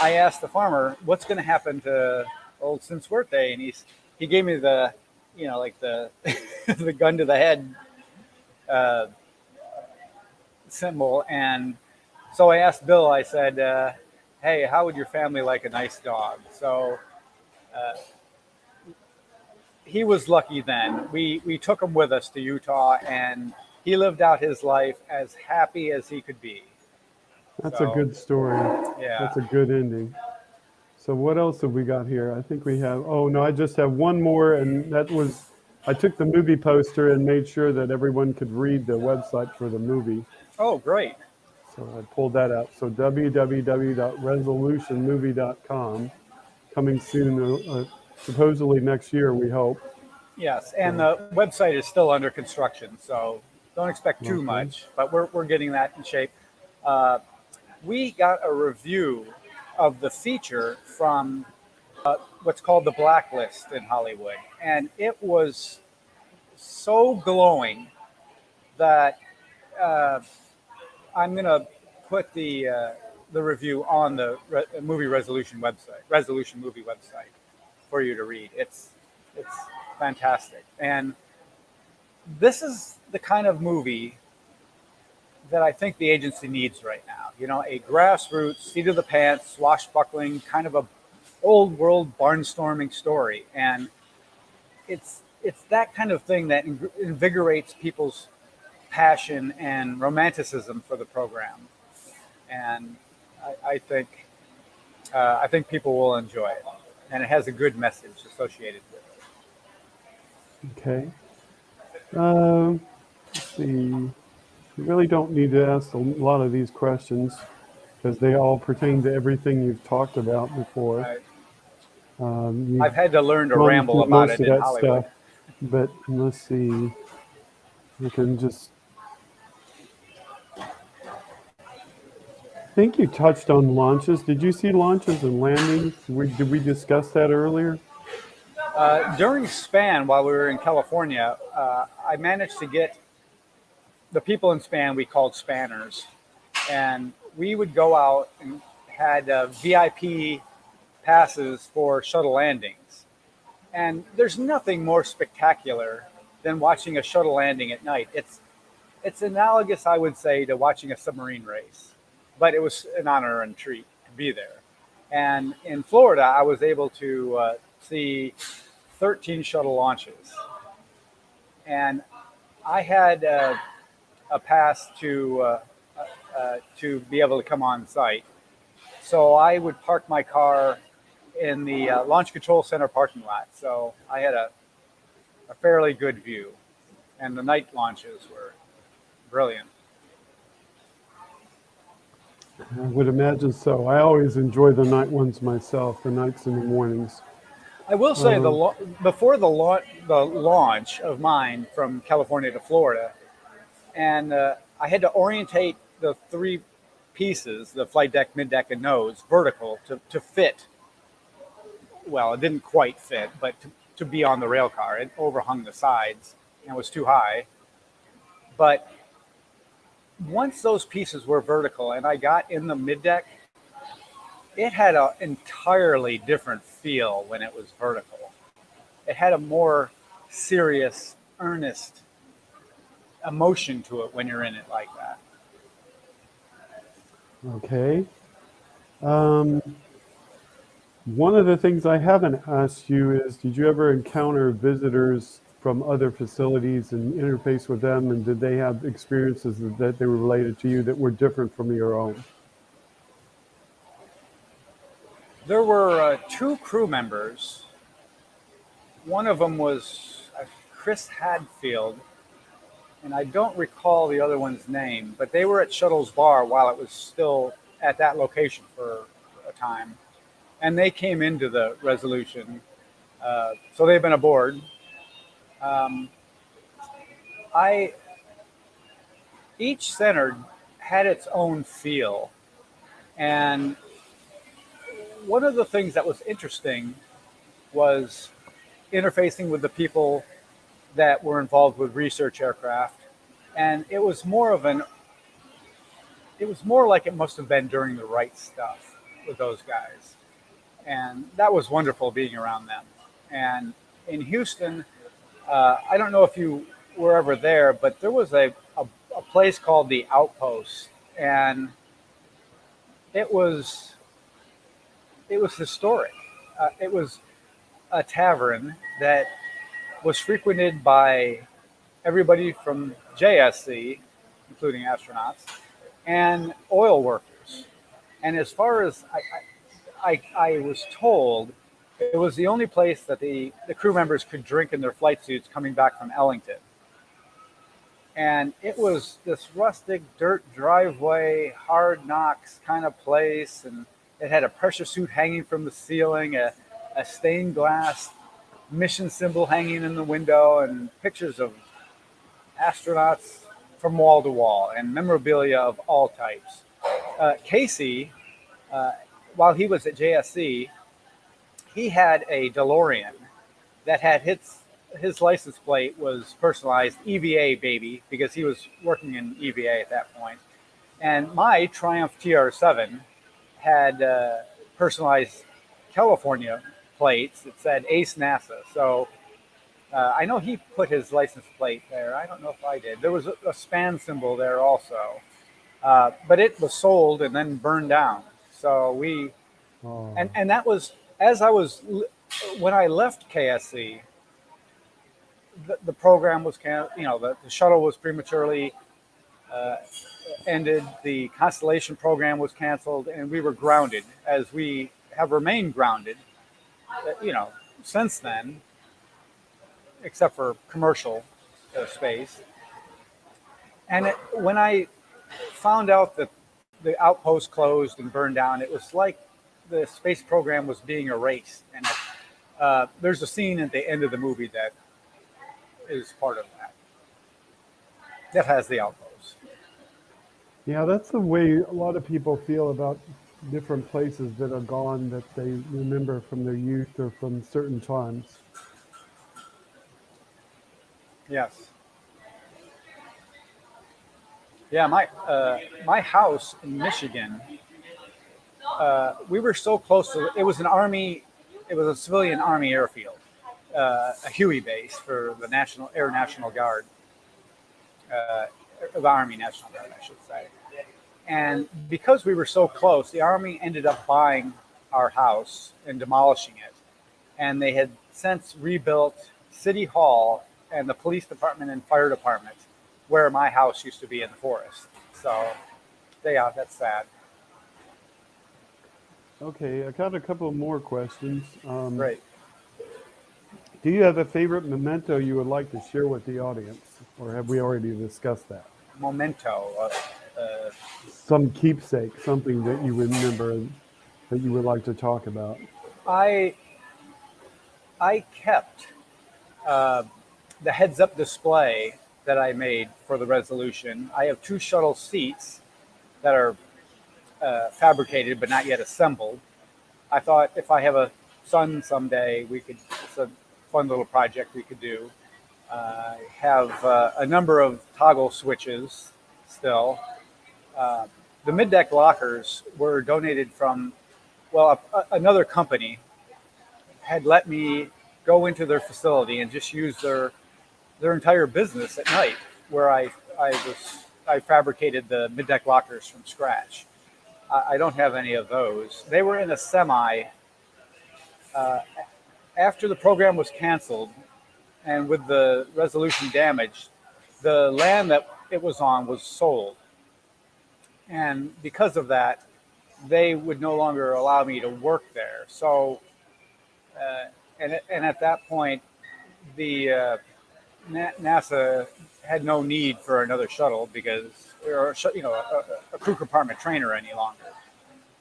H: I asked the farmer, what's going to happen to old sin suerte, and he gave me the, like the the gun to the head symbol. And so I asked Bill, I said, hey, how would your family like a nice dog? So he was lucky then. We took him with us to Utah, and he lived out his life as happy as he could be.
G: That's a good story.
H: Yeah.
G: That's a good ending. So what else have we got here? I think we have, oh no, I just have one more, and that was, I took the movie poster and made sure that everyone could read the website for the movie.
H: Oh, great.
G: So I pulled that out. So www.resolutionmovie.com, coming soon, supposedly next year, we hope.
H: Yes, and the website is still under construction, so don't expect too much, but we're getting that in shape. We got a review of the feature from what's called the Blacklist in Hollywood, and it was so glowing that I'm going to put the review on the movie Resolution movie website for you to read. It's fantastic, and this is the kind of movie that I think the agency needs right now. A grassroots, seat of the pants, swashbuckling, kind of a old world barnstorming story, and it's that kind of thing that invigorates people's passion and romanticism for the program, and I think people will enjoy it, and it has a good message associated with it.
G: Okay. Let's see. You really don't need to ask a lot of these questions because they all pertain to everything you've talked about before.
H: I've had to learn to ramble about it in Hollywood.
G: But let's see. You can just. I think you touched on launches. Did you see launches and landings? Did we discuss that earlier?
H: During SPAN, while we were in California, I managed to get the people in SPAN we called Spanners, and we would go out and had VIP passes for shuttle landings. And there's nothing more spectacular than watching a shuttle landing at night. It's analogous, I would say, to watching a submarine race, but it was an honor and treat to be there. And in Florida, I was able to see 13 shuttle launches, and I had a pass to be able to come on site. So I would park my car in the Launch Control Center parking lot. So I had a fairly good view, and the night launches were brilliant.
G: I would imagine so. I always enjoy the night ones myself, the nights and the mornings.
H: I will say before the launch of mine from California to Florida, and I had to orientate the three pieces, the flight deck, mid deck, and nose, vertical to fit. Well, it didn't quite fit, but to be on the rail car. It overhung the sides and was too high. But once those pieces were vertical and I got in the mid deck, it had an entirely different feel when it was vertical. It had a more serious, earnest emotion to it when you're in it like that.
G: Okay. One of the things I haven't asked you is, did you ever encounter visitors from other facilities and interface with them, and did they have experiences that they were related to you that were different from your own?
H: There were two crew members. One of them was Chris Hadfield, and I don't recall the other one's name, but they were at Shuttle's bar while it was still at that location for a time. And they came into the Resolution, so they've been aboard. Each center had its own feel, and one of the things that was interesting was interfacing with the people that were involved with research aircraft, and it was more like it must have been during the right stuff with those guys. and that was wonderful being around them. And in Houston, I don't know if you were ever there, but there was a place called the Outpost, and it was historic. It was a tavern that was frequented by everybody from JSC, including astronauts, and oil workers. And as far as I was told, it was the only place that the crew members could drink in their flight suits coming back from Ellington. And it was this rustic dirt driveway, hard knocks kind of place, and it had a pressure suit hanging from the ceiling, a stained glass mission symbol hanging in the window, and pictures of astronauts from wall to wall, and memorabilia of all types. Casey, while he was at JSC, he had a DeLorean that had his license plate was personalized EVA baby, because he was working in EVA at that point. And my Triumph TR7 had personalized California plates that said Ace NASA. So I know he put his license plate there. I don't know if I did. There was a span symbol there also. But it was sold and then burned down. So we, and that was, when I left KSC, the program was, the shuttle was prematurely ended. The Constellation program was canceled, and we were grounded, as we have remained grounded, since then, except for commercial space. And when I found out that the Outpost closed and burned down, it was like the space program was being erased. And there's a scene at the end of the movie that is part of that has the Outpost.
G: Yeah, that's the way a lot of people feel about different places that are gone, that they remember from their youth or from certain times.
H: Yes. Yeah, my house in Michigan, we were so close to it. Was a civilian Army airfield, a Huey base for the National Guard, the Army National Guard, I should say. And because we were so close, the Army ended up buying our house and demolishing it. And they had since rebuilt City Hall and the police department and fire department where my house used to be in the forest. So, yeah, that's sad.
G: Okay, I got a couple more questions.
H: Great.
G: Do you have a favorite memento you would like to share with the audience, or have we already discussed that?
H: Memento.
G: Some keepsake, something that you remember that you would like to talk about.
H: I kept the heads-up display that I made for the resolution. I have 2 shuttle seats that are fabricated but not yet assembled. I thought if I have a son someday, it's a fun little project we could do. I have a number of toggle switches still. The mid-deck lockers were donated from, another company had let me go into their facility and just use their entire business at night, where I fabricated the mid-deck lockers from scratch. I don't have any of those. They were in a semi. After the program was canceled and with the resolution damaged, the land that it was on was sold. And because of that, they would no longer allow me to work there. So, and at that point, the NASA had no need for another shuttle or a crew compartment trainer any longer.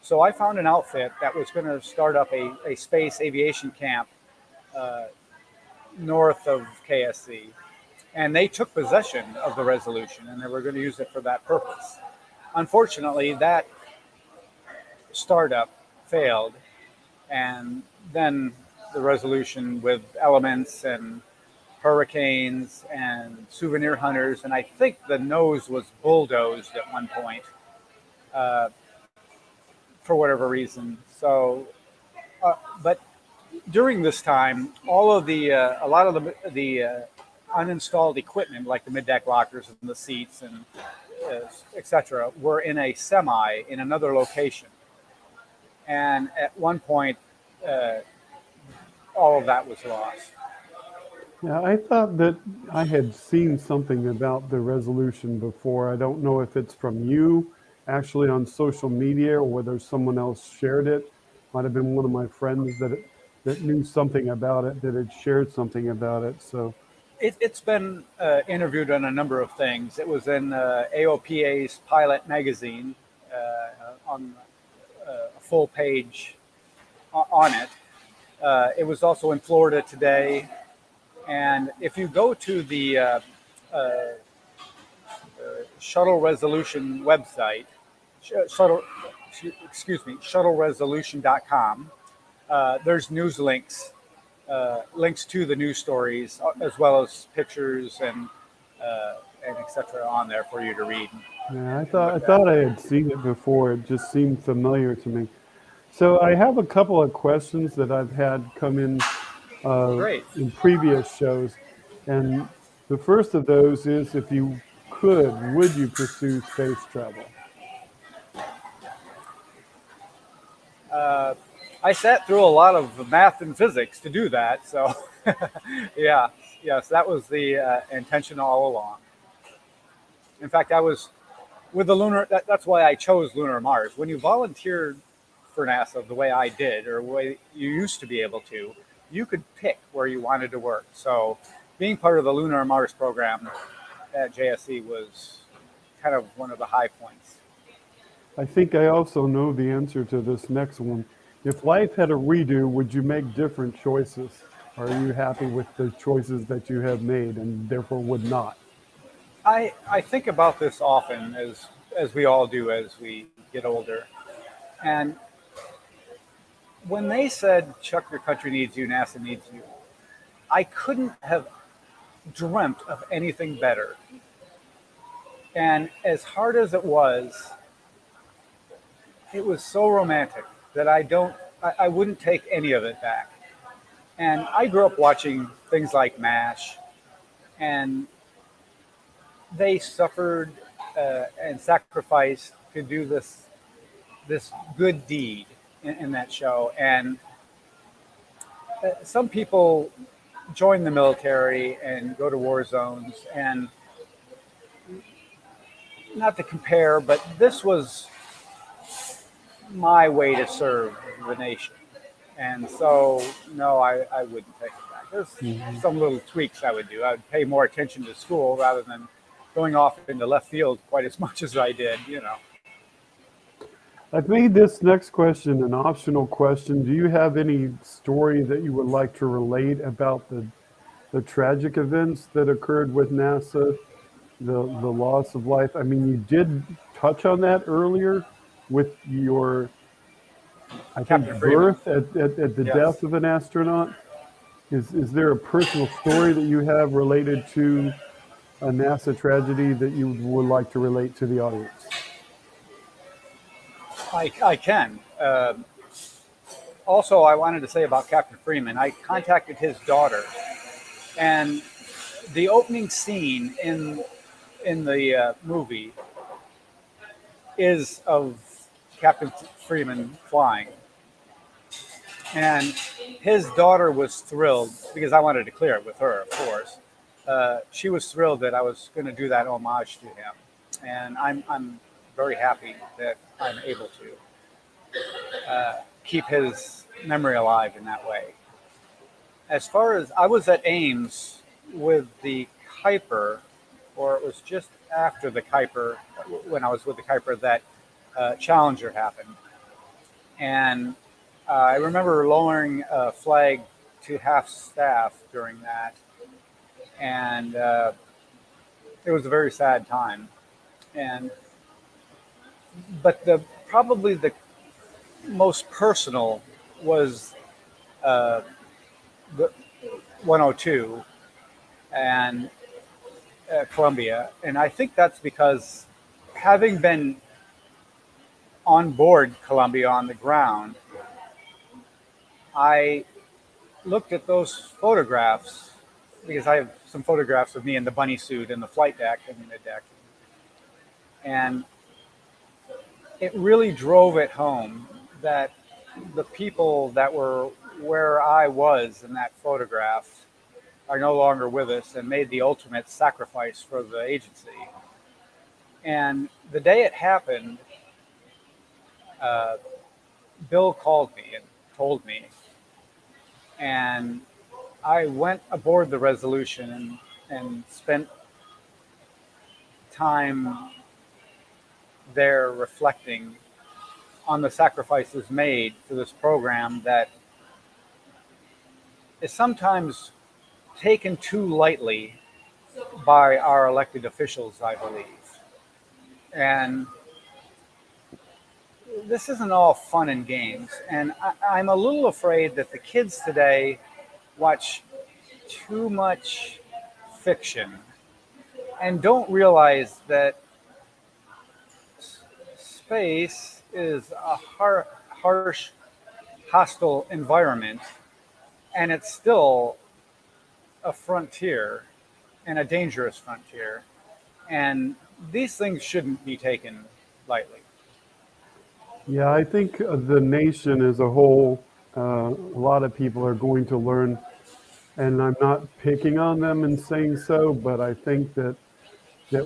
H: So I found an outfit that was going to start up a space aviation camp north of KSC, and they took possession of the resolution, and they were going to use it for that purpose. Unfortunately, that startup failed, and then the resolution with elements and hurricanes and souvenir hunters, and I think the nose was bulldozed at one point for whatever reason. So But during this time, all of a lot of the uninstalled equipment, like the mid-deck lockers and the seats and etc., were in a semi in another location. And at one point, all of that was lost.
G: Yeah, I thought that I had seen something about the resolution before. I don't know if it's from you actually on social media or whether someone else shared it. Might have been one of my friends that knew something about it, that had shared something about it. So
H: It's been interviewed on a number of things. It was in AOPA's Pilot magazine on a full page on it. It was also in Florida Today. And if you go to the Shuttle Resolution website, shuttleresolution.com, there's news links, links to the news stories, as well as pictures and etc. on there for you to read.
G: yeah, I thought I had seen it before. It just seemed familiar to me. So I have a couple of questions that I've had come in
H: Great.
G: in previous shows, and the first of those is, if you could, would you pursue space travel?
H: I sat through a lot of math and physics to do that, so yes, that was the intention all along. In fact, I was with the Lunar. That's why I chose Lunar Mars. When you volunteered for NASA the way I did, or the way you used to be able to, you could pick where you wanted to work. So being part of the Lunar Mars program at JSC was kind of one of the high points.
G: I think I also know the answer to this next one. If life had a redo, would you make different choices? Are you happy with the choices that you have made and therefore would not?
H: I think about this often, as we all do as we get older. And when they said, Chuck, your country needs you, NASA needs you, I couldn't have dreamt of anything better. And as hard as it was so romantic that I wouldn't take any of it back. And I grew up watching things like MASH, and they suffered and sacrificed to do this good deed in that show. And some people join the military and go to war zones, and not to compare, but this was my way to serve the nation. And so, no, I wouldn't take it back. There's some little tweaks I would do. I would pay more attention to school rather than going off into left field quite as much as I did,
G: I've made this next question an optional question. Do you have any story that you would like to relate about the tragic events that occurred with NASA, the loss of life? I mean, you did touch on that earlier with your, I think, birth at the
H: Yes.
G: death of an astronaut. Is there a personal story that you have related to a NASA tragedy that you would like to relate to the audience?
H: I can. Also, I wanted to say about Captain Freeman. I contacted his daughter, and the opening scene in the movie is of Captain Freeman flying. And his daughter was thrilled, because I wanted to clear it with her, of course. She was thrilled that I was going to do that homage to him. And I'm very happy that I'm able to keep his memory alive in that way. As far as I was at Ames with the Kuiper, or it was just after the Kuiper, when I was with the Kuiper, that Challenger happened. And I remember lowering a flag to half staff during that. And it was a very sad time. But probably the most personal was the 102 and Columbia. And I think that's because, having been on board Columbia on the ground, I looked at those photographs because I have some photographs of me in the bunny suit and the flight deck and the deck. And it really drove it home that the people that were where I was in that photograph are no longer with us and made the ultimate sacrifice for the agency. And the day it happened, Bill called me and told me, and I went aboard the Resolution and spent time there reflecting on the sacrifices made for this program that is sometimes taken too lightly by our elected officials, I believe. And this isn't all fun and games. And I'm a little afraid that the kids today watch too much fiction and don't realize that space is a harsh, hostile environment, and it's still a frontier and a dangerous frontier. And these things shouldn't be taken lightly.
G: Yeah, I think the nation as a whole, a lot of people are going to learn, and I'm not picking on them and saying so, but I think that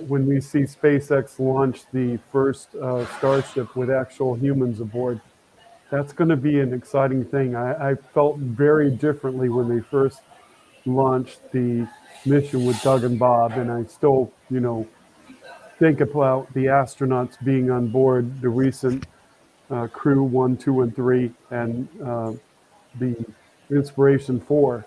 G: when we see SpaceX launch the first Starship with actual humans aboard, that's going to be an exciting thing. I felt very differently when they first launched the mission with Doug and Bob, and I still, think about the astronauts being on board the recent Crew 1, 2, and 3, and the Inspiration 4.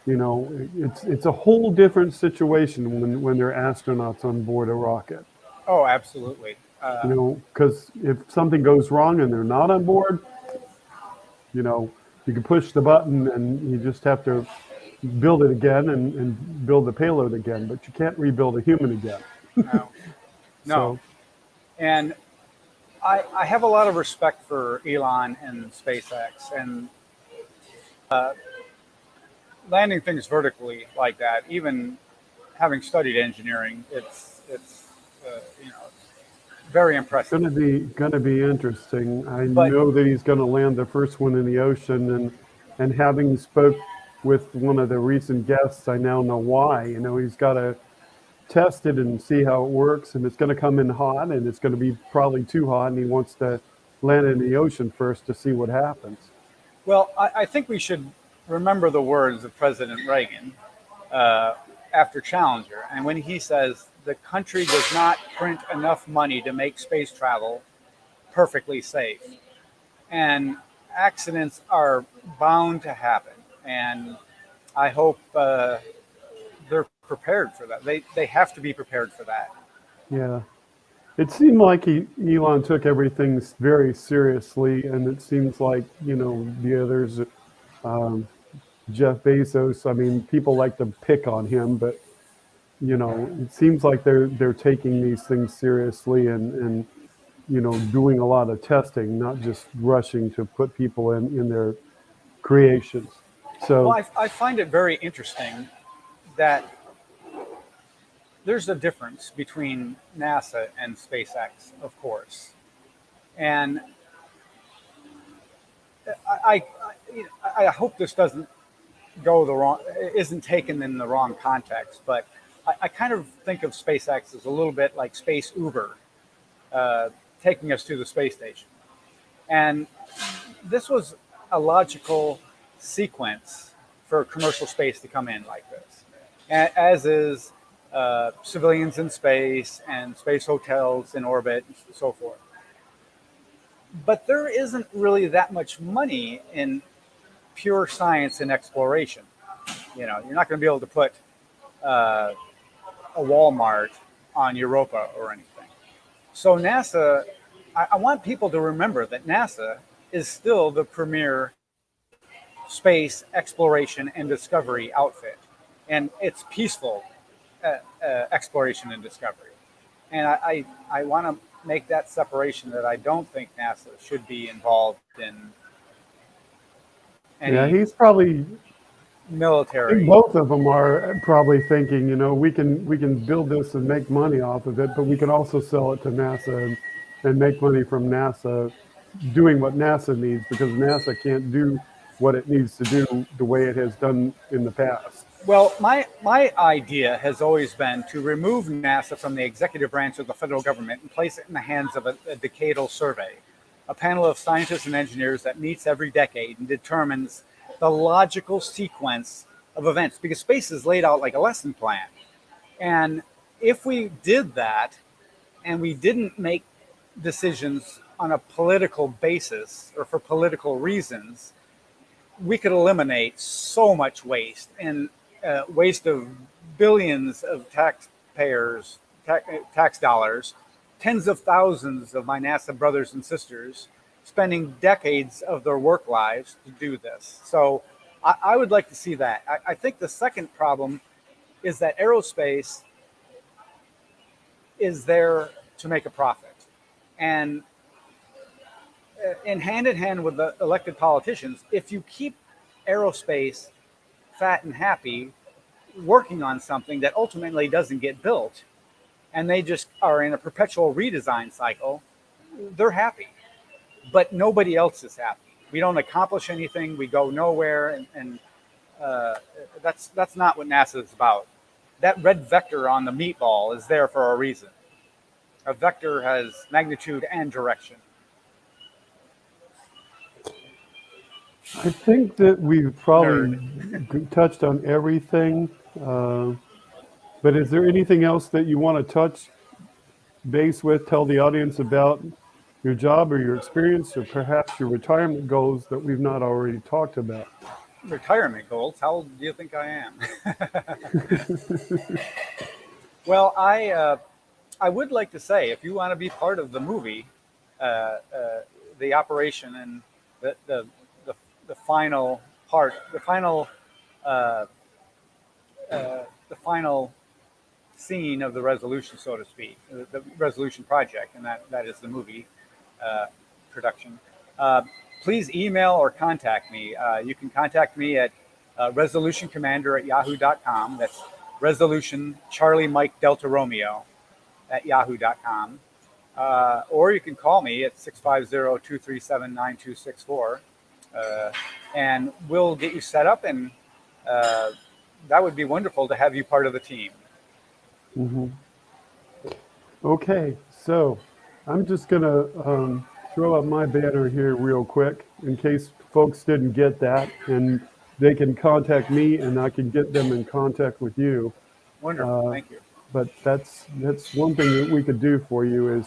G: It's a whole different situation when they're astronauts on board a rocket.
H: Oh, absolutely.
G: Because if something goes wrong and they're not on board, you can push the button and you just have to build it again and build the payload again, but you can't rebuild a human again.
H: No.
G: So,
H: and I have a lot of respect for Elon and SpaceX, and landing things vertically like that, even having studied engineering, it's very impressive.
G: Going to be interesting. I know that he's going to land the first one in the ocean, and having spoke with one of the recent guests, I now know why. He's got to test it and see how it works, and it's going to come in hot, and it's going to be probably too hot, and he wants to land in the ocean first to see what happens.
H: Well, I think we should remember the words of President Reagan after Challenger, and when he says the country does not print enough money to make space travel perfectly safe, and accidents are bound to happen, and I hope they're prepared for that. They have to be prepared for that.
G: Yeah. It seemed like Elon took everything very seriously, and it seems like, the others, Jeff Bezos, people like to pick on him, but, it seems like they're taking these things seriously and doing a lot of testing, not just rushing to put people in their creations. So,
H: well, I find it very interesting that there's a difference between NASA and SpaceX, of course. And I hope this isn't taken in the wrong context, but I kind of think of SpaceX as a little bit like Space Uber, taking us to the space station. And this was a logical sequence for commercial space to come in like this, as is civilians in space and space hotels in orbit and so forth. But there isn't really that much money in pure science and exploration. You're not going to be able to put a Walmart on Europa or anything. So NASA, I want people to remember that NASA is still the premier space exploration and discovery outfit. And it's peaceful exploration and discovery. And I want to make that separation that I don't think NASA should be involved in any
G: Yeah, he's probably. I think
H: military.
G: both of them are probably thinking, we can build this and make money off of it, but we can also sell it to NASA and make money from NASA doing what NASA needs, because NASA can't do what it needs to do the way it has done in the past.
H: Well, my idea has always been to remove NASA from the executive branch of the federal government and place it in the hands of a decadal survey, a panel of scientists and engineers that meets every decade and determines the logical sequence of events, because space is laid out like a lesson plan. And if we did that and we didn't make decisions on a political basis or for political reasons, we could eliminate so much waste and waste of billions of taxpayers, tax dollars, tens of thousands of my NASA brothers and sisters spending decades of their work lives to do this. So I would like to see that. I think the second problem is that aerospace is there to make a profit. And in hand with the elected politicians, if you keep aerospace fat and happy working on something that ultimately doesn't get built, and they just are in a perpetual redesign cycle, they're happy. But nobody else is happy. We don't accomplish anything. We go nowhere, and that's not what NASA is about. That red vector on the meatball is there for a reason. A vector has magnitude and direction.
G: I think that we've probably touched on everything. But is there anything else that you want to touch base with, tell the audience about your job or your experience, or perhaps your retirement goals that we've not already talked about?
H: Retirement goals? How old do you think I am? Well, I would like to say, if you want to be part of the movie, the operation and the final part, the final scene of the resolution, so to speak, the resolution project, and that is the movie production. Please email or contact me. You can contact me at resolutioncommander@yahoo.com. That's resolution Charlie Mike Delta Romeo @yahoo.com. Or you can call me at 650-237-9264. And we'll get you set up, and that would be wonderful to have you part of the team.
G: Mm-hmm. Okay, so I'm just going to throw up my banner here real quick in case folks didn't get that, and they can contact me and I can get them in contact with you.
H: Wonderful, thank you.
G: But that's one thing that we could do for you is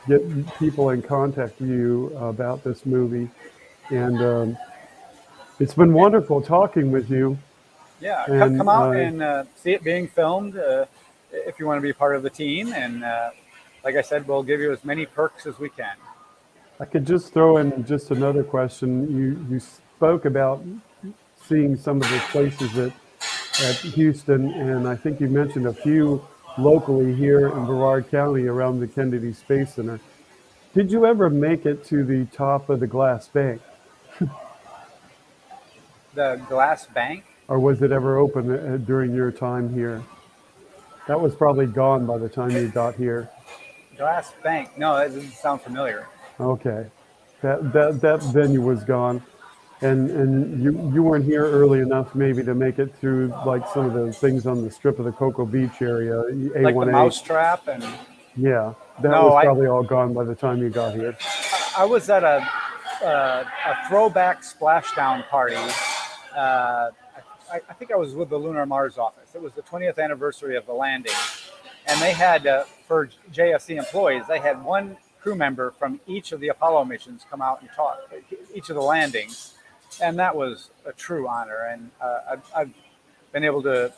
G: get people in contact with you about this movie. And it's been wonderful talking with you.
H: Yeah,
G: and,
H: come out and see it being filmed if you want to be part of the team. And like I said, we'll give you as many perks as we can.
G: I could just throw in just another question. You spoke about seeing some of the places at Houston, and I think you mentioned a few locally here in Brevard County around the Kennedy Space Center. Did you ever make it to the top of the glass bank?
H: The glass bank?
G: Or was it ever open during your time here? That was probably gone by the time you got here.
H: Glass bank? No, that doesn't sound familiar.
G: Okay, that venue was gone, and you weren't here early enough maybe to make it through like some of the things on the strip of the Cocoa Beach area. A1A.
H: Like the Mousetrap and.
G: Yeah, that was probably all gone by the time you got here.
H: I was at a throwback splashdown party. I think I was with the Lunar Mars office. It was the 20th anniversary of the landing, and they had for JSC employees, they had one crew member from each of the Apollo missions come out and talk each of the landings, and that was a true honor. And I've been able to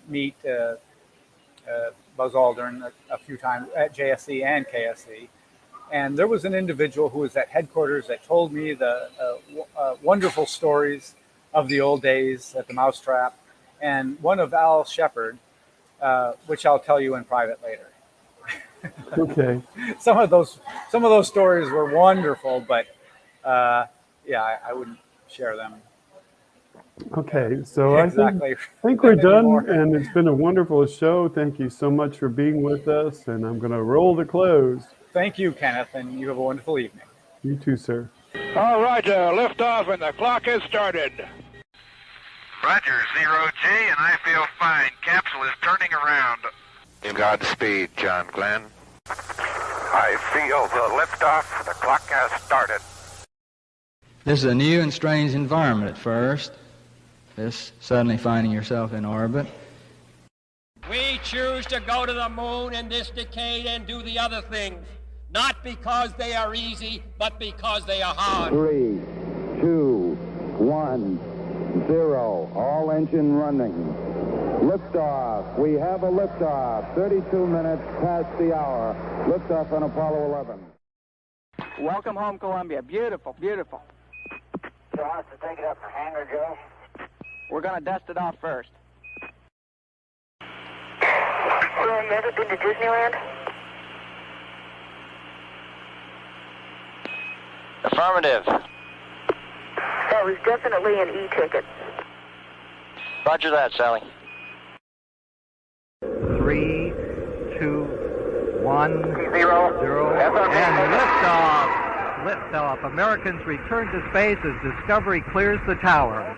H: meet Buzz Aldrin a few times at JSC and KSC, and there was an individual who was at headquarters that told me the wonderful stories of the old days at the Mousetrap, and one of Al Shepard, which I'll tell you in private later.
G: Okay.
H: Some of those stories were wonderful, but yeah, I wouldn't share them.
G: Okay, so
H: Exactly.
G: I think we're done,
H: Anymore.
G: and it's been a wonderful show. Thank you so much for being with us, and I'm going to roll the close.
H: Thank you, Kenneth, and you have a wonderful evening.
G: You too, sir.
C: All right, liftoff, and the clock has started.
B: Roger, 0G, and I feel fine. Capsule is turning around.
C: Godspeed, John Glenn.
B: I feel the liftoff. The clock has started.
D: This is a new and strange environment at first, this suddenly finding yourself in orbit.
E: We choose to go to the moon in this decade and do the other things, not because they are easy, but because they are hard.
F: 3, 2, 1, 0. All engine running. Liftoff. We have a liftoff. 32 minutes past the hour. Liftoff on Apollo 11.
A: Welcome home, Columbia. Beautiful, beautiful.
I: So I have to take it up for hangar, Joe?
A: We're going to dust it off first.
I: Well, you ever been to Disneyland?
J: Affirmative.
I: That was definitely an e-ticket.
J: Roger that, Sally.
K: 3, 2, 1,
I: 0.
K: and liftoff. Liftoff. Americans return to space as Discovery clears the tower.